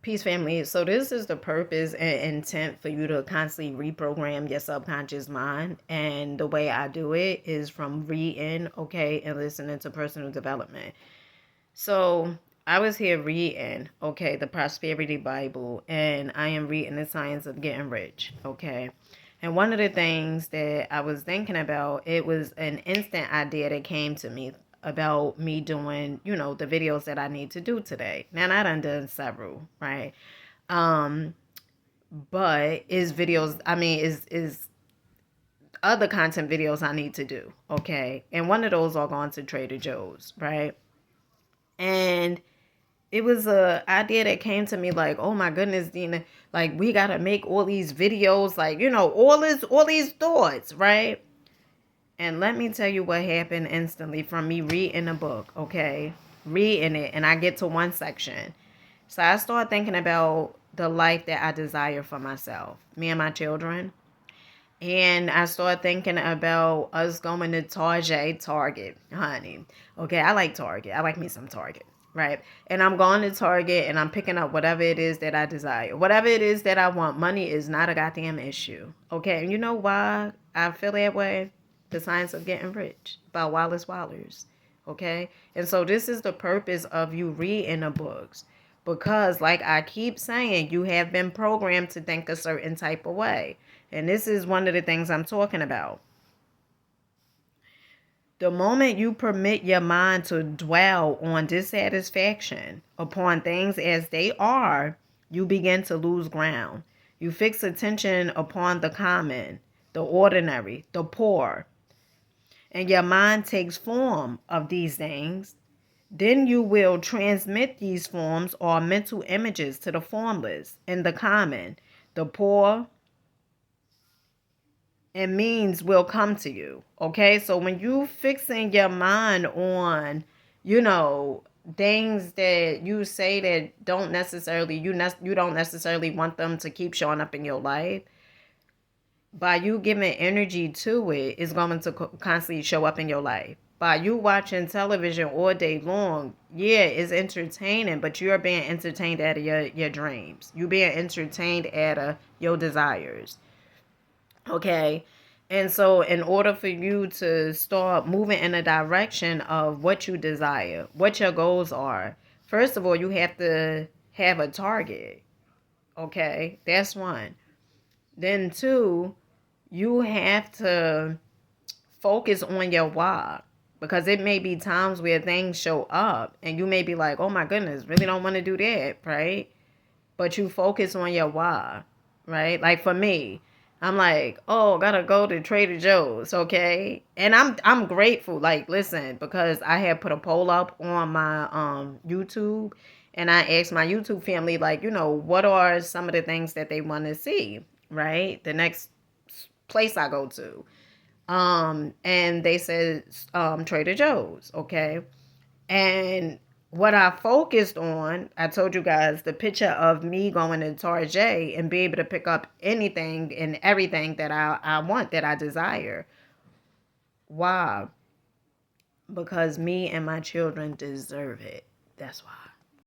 Peace, family. So this is the purpose and intent for you to constantly reprogram your subconscious mind. And the way I do it is from reading, okay, and listening to personal development. So I was here reading, okay, the Prosperity Bible, and I am reading The Science of Getting Rich, okay. And one of the things that I was thinking about, it was an instant idea that came to me about me doing, the videos that I need to do today. Now, I done several, right? Um, but is videos, is other content videos I need to do, okay? And one of those are going to Trader Joe's, right? And it was a idea that came to me like, oh my goodness, Dina, like we gotta make all these videos, like, all these thoughts, right? And let me tell you what happened instantly from me reading a book, okay? Reading it, and I get to one section. So I start thinking about the life that I desire for myself, me and my children. And I start thinking about us going to Target, honey. Okay, I like Target. I like me some Target, right? And I'm going to Target and I'm picking up whatever it is that I desire. Whatever it is that I want. Money is not a goddamn issue. Okay, and you know why I feel that way? The Science of Getting Rich by Wallace Wattles. Okay, and so this is the purpose of you reading the books. Because, like I keep saying, you have been programmed to think a certain type of way. And this is one of the things I'm talking about. The moment you permit your mind to dwell on dissatisfaction upon things as they are, you begin to lose ground. You fix attention upon the common, the ordinary, the poor, and your mind takes form of these things. Then you will transmit these forms or mental images to the formless and the common, the poor, and means will come to you. Okay, so when you fixing your mind on, you know, things that you say that don't necessarily you don't necessarily want them to keep showing up in your life, by you giving energy to it, it's going to constantly show up in your life. By you watching television all day long, yeah, it's entertaining, but you're being entertained out of your dreams. You're being entertained out of your desires. Okay. And so, in order for you to start moving in the direction of what you desire, what your goals are, first of all, you have to have a target. Okay. That's one. Then, two, you have to focus on your why. Because it may be times where things show up and you may be like, oh my goodness, really don't want to do that, right? But you focus on your why, right? Like for me, I'm like, oh, gotta go to Trader Joe's, okay? And I'm grateful. Like, listen, because I had put a poll up on my YouTube, and I asked my YouTube family, like, what are some of the things that they want to see, right? The next place I go to. And they said Trader Joe's, okay? And what I focused on, I told you guys the picture of me going to Target and be able to pick up anything and everything that I want, that I desire. Why? Because me and my children deserve it. That's why.